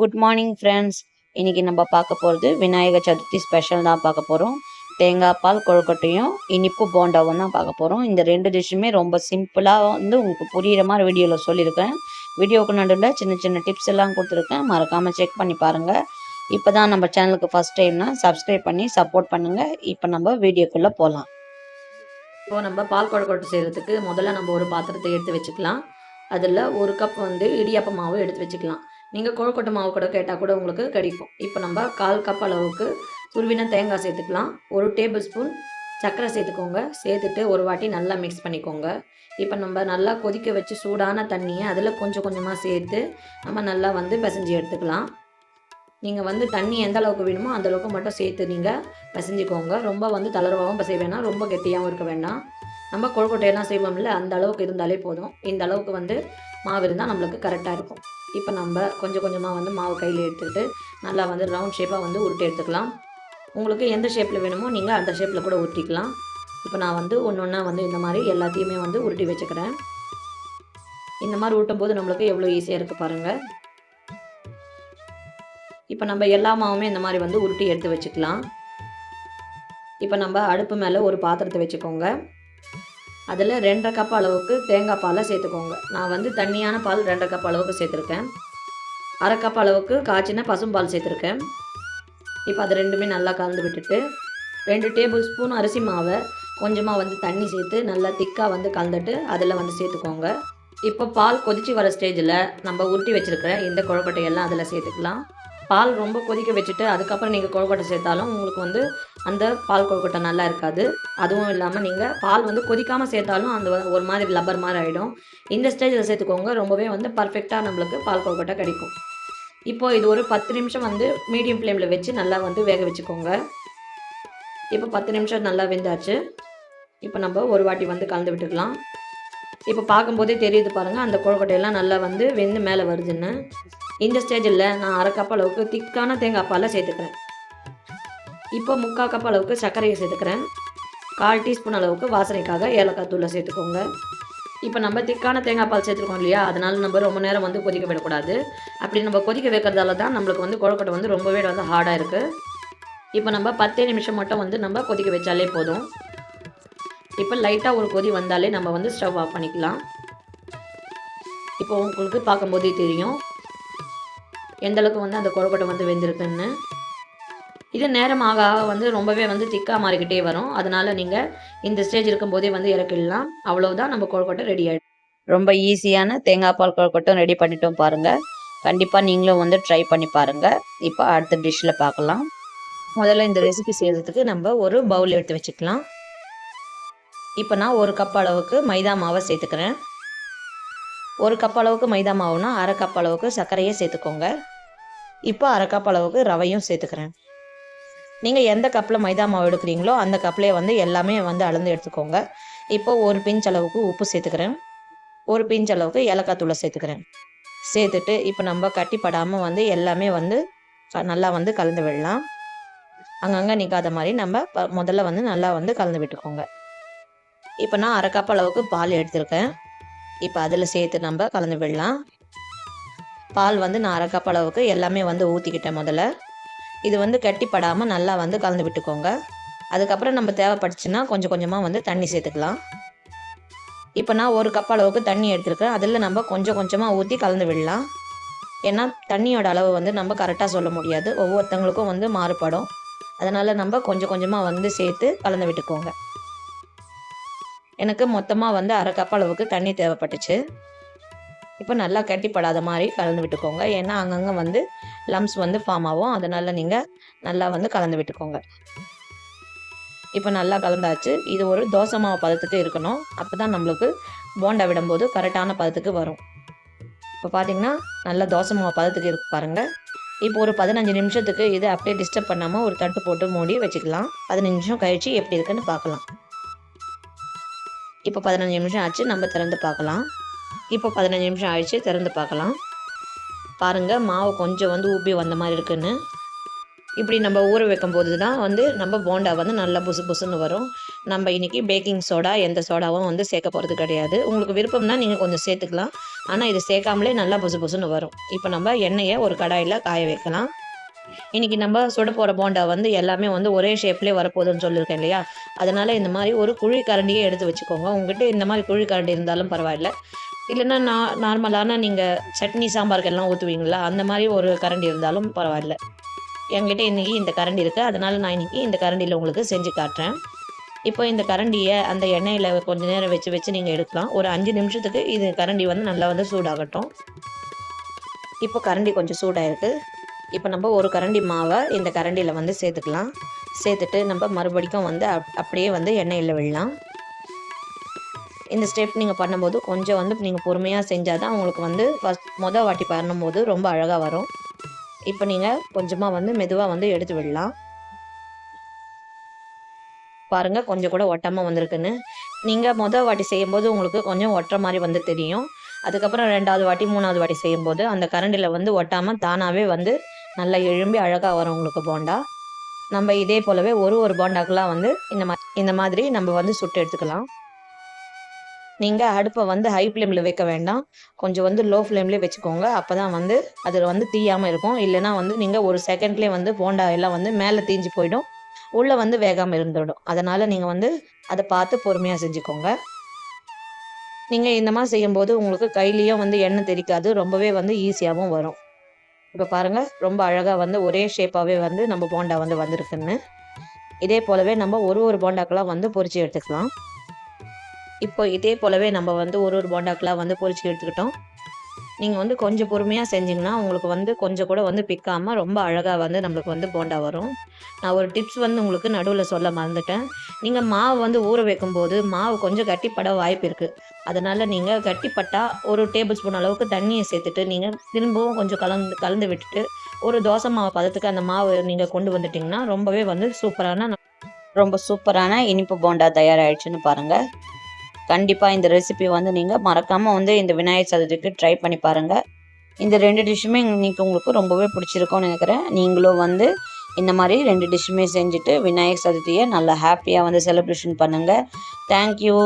Good morning friends. இன்றைக்கி நம்ம பார்க்க போகிறது விநாயகர் சதுர்த்தி ஸ்பெஷல் தான் பார்க்க போகிறோம். தேங்காய் பால் கொழுக்கட்டையும் இனிப்பு போண்டாவும் தான் பார்க்க போகிறோம். இந்த ரெண்டு டிஷ்ஷுமே ரொம்ப சிம்பிளாக உங்களுக்கு புரிகிற மாதிரி வீடியோவில் சொல்லியிருக்கேன். வீடியோவுக்கு நடுவில் சின்ன சின்ன டிப்ஸ் எல்லாம் கொடுத்துருக்கேன். மறக்காமல் செக் பண்ணி பாருங்கள். இப்போ தான் நம்ம சேனலுக்கு ஃபஸ்ட் டைம்னா சப்ஸ்கிரைப் பண்ணி சப்போர்ட் பண்ணுங்கள். இப்போ நம்ம வீடியோக்குள்ளே போகலாம். இப்போது நம்ம பால் கொழுக்கட்டை செய்கிறதுக்கு முதல்ல நம்ம ஒரு பாத்திரத்தை எடுத்து வச்சுக்கலாம். அதில் ஒரு கப் இடியாப்ப மாவு எடுத்து வச்சுக்கலாம். நீங்கள் கொழுக்கட்டை மாவு கூட கேட்டால் கூட உங்களுக்கு கிடைக்கும். இப்போ நம்ம 1/4 கப் அளவுக்கு துருவின தேங்காய் சேர்த்துக்கலாம். 1 டேபிள் ஸ்பூன் சர்க்கரை சேர்த்துக்கோங்க. சேர்த்துட்டு ஒரு வாட்டி நல்லா மிக்ஸ் பண்ணிக்கோங்க. இப்போ நம்ம நல்லா கொதிக்க வச்சு சூடான தண்ணியை அதில் கொஞ்சம் கொஞ்சமாக சேர்த்து நம்ம நல்லா பிசைஞ்சு எடுத்துக்கலாம். நீங்கள் தண்ணி எந்த அளவுக்கு வேணுமோ அந்தளவுக்கு மட்டும் சேர்த்து நீங்கள் பிசைஞ்சிக்கோங்க. ரொம்ப தளர்வாகவும் பிசைய வேணாம், ரொம்ப கெட்டியாகவும் இருக்க வேண்டாம். நம்ம கொழுக்கட்டையெல்லாம் செய்வோம்ல, அந்த அளவுக்கு இருந்தாலே போதும். இந்த அளவுக்கு மாவு இருந்தால் நம்மளுக்கு கரெக்டாக இருக்கும். இப்போ நம்ம கொஞ்சம் கொஞ்சமாக மாவு கையில் எடுத்துக்கிட்டு நல்லா ரவுண்ட் ஷேப்பாக உருட்டி எடுத்துக்கலாம். உங்களுக்கு எந்த ஷேப்பில் வேணுமோ நீங்கள் அந்த ஷேப்பில் கூட உருட்டிக்கலாம். இப்போ நான் ஒன்று ஒன்றா இந்த மாதிரி எல்லாத்தையுமே உருட்டி வச்சுக்கிறேன். இந்த மாதிரி உருட்டும் போது நம்மளுக்கு எவ்வளோ ஈஸியாக இருக்குது பாருங்கள். இப்போ நம்ம எல்லா மாவுமே இந்த மாதிரி உருட்டி எடுத்து வச்சுக்கலாம். இப்போ நம்ம அடுப்பு மேலே ஒரு பாத்திரத்தை வச்சுக்கோங்க. அதில் 2.5 கப் அளவுக்கு தேங்காய் பாலை சேர்த்துக்கோங்க. நான் தண்ணியான பால் 2.5 கப் அளவுக்கு சேர்த்துருக்கேன். 1/2 கப் அளவுக்கு காய்ச்சின பசும்பால் சேர்த்துருக்கேன். இப்போ அது ரெண்டுமே நல்லா கலந்து விட்டுட்டு 2 டேபிள் ஸ்பூன் அரிசி மாவை கொஞ்சமாக தண்ணி சேர்த்து நல்லா திக்காக கலந்துட்டு அதில் சேர்த்துக்கோங்க. இப்போ பால் கொதித்து வர ஸ்டேஜில் நம்ம உருட்டி வச்சுருக்கிற இந்த கொழுக்கட்டையெல்லாம் அதில் சேர்த்துக்கலாம். பால் ரொம்ப கொதிக்க வச்சுட்டு அதுக்கப்புறம் நீங்கள் கொழுக்கட்டை சேர்த்தாலும் உங்களுக்கு அந்த பால் கொழுக்கட்டை நல்லா இருக்காது. அதுவும் இல்லாமல் நீங்கள் பால் கொதிக்காமல் சேர்த்தாலும் அந்த ஒரு மாதிரி லப்பர் மாதிரி ஆகிடும். இந்த ஸ்டேஜில் சேர்த்துக்கோங்க. ரொம்பவே பர்ஃபெக்டாக நம்மளுக்கு பால் கொழுக்கட்டை கிடைக்கும். இப்போது இது ஒரு 10 நிமிஷம் மீடியம் ஃப்ளேமில் வச்சு நல்லா வேக வச்சுக்கோங்க. இப்போ 10 நிமிஷம் நல்லா வெந்தாச்சு. இப்போ நம்ம ஒரு வாட்டி கலந்து விட்டுக்கலாம். இப்போ பார்க்கும்போதே தெரியுது பாருங்கள், அந்த கொழுக்கட்டையெல்லாம் நல்லா வெந்து மேலே வருதுன்னு. இந்த ஸ்டேஜில் நான் 1/2 கப் அளவுக்கு திக்கான தேங்காய் பாலை சேர்த்துக்கிறேன். இப்போ 3/4 கப் அளவுக்கு சர்க்கரையை சேர்த்துக்கிறேன். 1/4 டீஸ்பூன் அளவுக்கு வாசனைக்காக ஏலக்காய் தூளை சேர்த்துக்கோங்க. இப்போ நம்ம திக்கான தேங்காய் பால் சேர்த்துருக்கோம் இல்லையா, அதனால் நம்ம ரொம்ப நேரம் கொதிக்க விடக்கூடாது. அப்படி நம்ம கொதிக்க வைக்கிறதால தான் நம்மளுக்கு கொழுக்கட்டை ரொம்பவே ஹார்டாக இருக்குது. இப்போ நம்ம 10 நிமிஷம் மட்டும் நம்ம கொதிக்க வச்சாலே போதும். இப்போ லைட்டாக ஒரு கொதி வந்தாலே நம்ம ஸ்டவ் ஆஃப் பண்ணிக்கலாம். இப்போ உங்களுக்கு பார்க்கும்போதே தெரியும் எந்தளவுக்கு அந்த கொழுக்கட்டை வெந்திருக்குன்னு. இது நேரம் ஆக ஆக ரொம்பவே திக்காக மாறிக்கிட்டே வரும். அதனால் நீங்கள் இந்த ஸ்டேஜ் இருக்கும்போதே இறக்கிடலாம். அவ்வளோதான், நம்ம கொழுக்கட்டை ரெடி ஆகிடும். ரொம்ப ஈஸியான தேங்காய் பால் கொழுக்கட்டும் ரெடி பண்ணிட்டோம் பாருங்கள். கண்டிப்பாக நீங்களும் ட்ரை பண்ணி பாருங்கள். இப்போ அடுத்த டிஷ்ஷில் பார்க்கலாம். முதல்ல இந்த ரெசிபி செய்கிறதுக்கு நம்ம ஒரு பவுல் எடுத்து வச்சுக்கலாம். இப்போ நான் 1 கப் அளவுக்கு மைதா மாவை சேர்த்துக்கிறேன். 1 கப் அளவுக்கு மைதா மாவுனா 1/2 கப் அளவுக்கு சர்க்கரையை சேர்த்துக்கோங்க. இப்போ 1/2 கப் அளவுக்கு ரவையும் சேர்த்துக்கிறேன். நீங்கள் எந்த கப்பில் மைதா மாவு எடுக்கிறீங்களோ அந்த கப்லேயே எல்லாமே அளந்து எடுத்துக்கோங்க. இப்போ ஒரு பிஞ்ச் அளவுக்கு உப்பு சேர்த்துக்கிறேன். ஒரு பிஞ்ச் அளவுக்கு ஏலக்காய் தூளை சேர்த்துக்கிறேன். சேர்த்துட்டு இப்போ நம்ம கட்டிப்படாமல் எல்லாமே நல்லா கலந்து விடலாம். அங்கங்கே நிற்காத மாதிரி நம்ம முதல்ல நல்லா கலந்து விட்டுக்கோங்க. இப்போ நான் 1/2 கப் அளவுக்கு பால் எடுத்திருக்கேன். இப்போ அதில் சேர்த்து நம்ம கலந்து விடலாம். பால் நான் 1/2 கப் அளவுக்கு எல்லாமே ஊற்றிக்கிட்டேன் முதல்ல. இது கட்டிப்படாமல் நல்லா கலந்து விட்டுக்கோங்க. அதுக்கப்புறம் நம்ம தேவைப்பட்டுச்சுன்னா கொஞ்சம் கொஞ்சமாக தண்ணி சேர்த்துக்கலாம். இப்போ நான் 1 கப் அளவுக்கு தண்ணி எடுத்துருக்கேன். அதில் நம்ம கொஞ்சம் கொஞ்சமாக ஊற்றி கலந்து விடலாம். ஏன்னா தண்ணியோட அளவு நம்ம கரெக்டாக சொல்ல முடியாது, ஒவ்வொருத்தவங்களுக்கும் மாறுபடும். அதனால் நம்ம கொஞ்சம் கொஞ்சமாக சேர்த்து கலந்து விட்டுக்கோங்க. எனக்கு மொத்தமாக 1/2 கப் அளவுக்கு தண்ணி தேவைப்பட்டுச்சு. இப்போ நல்லா கட்டிப்படாத மாதிரி கலந்து விட்டுக்கோங்க. ஏன்னா அங்கங்கே லம்ஸ் ஃபார்ம் ஆகும். அதனால் நீங்கள் நல்லா கலந்து விட்டுக்கோங்க. இப்போ நல்லா கலந்தாச்சு. இது ஒரு தோசை மாவு பதத்துக்கு இருக்கணும். அப்போ தான் நம்மளுக்கு போண்டா விடும்போது கரெக்டான பதத்துக்கு வரும். இப்போ பார்த்திங்கன்னா நல்லா தோசை மாவு பதத்துக்கு இருக்கு பாருங்கள். இப்போ ஒரு 15 நிமிஷத்துக்கு இதை அப்படியே டிஸ்டர்ப் பண்ணாமல் ஒரு தட்டு போட்டு மூடி வச்சுக்கலாம். 15 நிமிஷம் கழித்து எப்படி இருக்குன்னு பார்க்கலாம். இப்போ 15 நிமிஷம் ஆச்சு, நம்ம திறந்து பார்க்கலாம். இப்போ 15 நிமிஷம் ஆயிடுச்சு, திறந்து பார்க்கலாம். பாருங்கள், மாவு கொஞ்சம் ஊப்பி வந்த மாதிரி இருக்குன்னு. இப்படி நம்ம ஊற வைக்கும்போது தான் நம்ம போண்டா நல்லா புசு புசுன்னு வரும். நம்ம இன்றைக்கி பேக்கிங் சோடா எந்த சோடாவும் சேர்க்க போகிறது கிடையாது. உங்களுக்கு விருப்பம்னா நீங்கள் கொஞ்சம் சேர்த்துக்கலாம். ஆனால் இது சேர்க்காமலே நல்லா புசு புசுன்னு வரும். இப்போ நம்ம எண்ணெயை ஒரு கடாயில் காய வைக்கலாம். இன்றைக்கி நம்ம சுட போகிற போண்டா வந்து எல்லாமே வந்து ஒரே ஷேப்லேயே வரப்போகுதுன்னு சொல்லியிருக்கேன் இல்லையா, அதனால் இந்த மாதிரி ஒரு குழி கரண்டியே எடுத்து வச்சுக்கோங்க. உங்கள்கிட்ட இந்த மாதிரி குழி கரண்டி இருந்தாலும் பரவாயில்ல, இல்லைன்னா நார்மலான நீங்கள் சட்னி சாம்பாருக்கெல்லாம் ஊற்றுவீங்களா, அந்த மாதிரி ஒரு கரண்டி இருந்தாலும் பரவாயில்ல. என்கிட்ட இன்றைக்கி இந்த கரண்டி இருக்குது, அதனால் நான் இன்றைக்கி இந்த கரண்டியில் உங்களுக்கு செஞ்சு காட்டுறேன். இப்போ இந்த கரண்டியை அந்த எண்ணெயில் கொஞ்சம் நேரம் வச்சு நீங்கள் எடுக்கலாம். ஒரு 5 நிமிஷத்துக்கு இது கரண்டி வந்து நல்லா வந்து சூடாகட்டும். இப்போ கரண்டி கொஞ்சம் சூடாகிருக்கு. இப்போ நம்ம ஒரு கரண்டி மாவை இந்த கரண்டியில் வந்து சேர்த்துக்கலாம். சேர்த்துட்டு நம்ம மறுபடிக்கும் வந்து அப்படியே வந்து எண்ணெயில் விடலாம். இந்த ஸ்டெப் நீங்கள் பண்ணும்போது கொஞ்சம் வந்து நீங்கள் பொறுமையாக செஞ்சால் தான் உங்களுக்கு வந்து மொதல் வாட்டி பண்ணும்போது ரொம்ப அழகாக வரும். இப்போ நீங்கள் கொஞ்சமாக வந்து மெதுவாக வந்து எடுத்து விடலாம். பாருங்கள், கொஞ்சம் கூட ஒட்டாமல் வந்திருக்குன்னு. நீங்கள் மொதல் வாட்டி செய்யும்போது உங்களுக்கு கொஞ்சம் ஒட்டுற மாதிரி வந்து தெரியும். அதுக்கப்புறம் 2வது வாட்டி 3வது வாட்டி செய்யும்போது அந்த கரண்டியில் வந்து ஒட்டாமல் தானாகவே வந்து நல்லா எழும்பி அழகாக வரும் உங்களுக்கு போண்டா. நம்ம இதே போலவே ஒரு போண்டாக்கெலாம் வந்து இந்த மாதிரி நம்ம வந்து சுட்டு எடுத்துக்கலாம். நீங்கள் அடுப்பை வந்து ஹை ஃப்ளேமில் வைக்க வேண்டாம், கொஞ்சம் வந்து லோ ஃப்ளேம்லேயே வச்சுக்கோங்க. அப்போ தான் வந்து அதில் வந்து தீயாமல் இருக்கும். இல்லைனா வந்து நீங்கள் ஒரு செகண்ட்லேயே வந்து போண்டா எல்லாம் வந்து மேலே தீஞ்சு போயிடும், உள்ளே வந்து வேகாமல் இருந்துவிடும். அதனால் நீங்கள் வந்து அதை பார்த்து பொறுமையாக செஞ்சுக்கோங்க. நீங்கள் இந்த மாதிரி செய்யும்போது உங்களுக்கு கையிலையும் வந்து எண்ணெய் தெறிக்காது, ரொம்பவே வந்து ஈஸியாகவும் வரும். இப்போ பாருங்கள், ரொம்ப அழகாக வந்து ஒரே ஷேப்பாகவே வந்து நம்ம போண்டா வந்து வந்திருக்குன்னு. இதே போலவே நம்ம ஒரு போண்டாக்கெலாம் வந்து பொரித்து எடுத்துக்கலாம். இப்போ இதே போலவே நம்ம வந்து ஒரு போண்டாக்கெலாம் வந்து பொரித்து எடுத்துக்கிட்டோம். நீங்கள் வந்து கொஞ்சம் பொறுமையாக செஞ்சிங்கன்னா உங்களுக்கு வந்து கொஞ்சம் கூட வந்து பிக்காமல் ரொம்ப அழகாக வந்து நம்மளுக்கு வந்து போண்டா வரும். நான் ஒரு டிப்ஸ் வந்து உங்களுக்கு நடுவில் சொல்ல மறந்துட்டேன். நீங்கள் மாவு வந்து ஊற வைக்கும்போது மாவு கொஞ்சம் கட்டிப்பட வாய்ப்பு இருக்குது. அதனால் நீங்கள் கட்டிப்பட்டால் ஒரு டேபிள் ஸ்பூன் அளவுக்கு தண்ணியை சேர்த்துட்டு நீங்கள் திரும்பவும் கொஞ்சம் கலந்து விட்டுட்டு ஒரு தோசை மாவு பதத்துக்கு அந்த மாவு நீங்கள் கொண்டு வந்துட்டிங்கன்னா ரொம்ப சூப்பரான இனிப்பு போண்டா தயாராகிடுச்சுன்னு பாருங்கள். கண்டிப்பாக இந்த ரெசிபி வந்து நீங்கள் மறக்காமல் வந்து இந்த விநாயகர் சதுர்த்திக்கு ட்ரை பண்ணி பாருங்கள். இந்த 2 டிஷ்ஷுமே இன்றைக்கி உங்களுக்கு ரொம்பவே பிடிச்சிருக்கும்னு நினைக்கிறேன். நீங்களும் வந்து இந்த மாதிரி 2 டிஷ்ஷுமே செஞ்சுட்டு விநாயகர் சதுர்த்தியை நல்லா ஹாப்பியாக வந்து செலிப்ரேஷன் பண்ணுங்கள். தேங்க்யூ.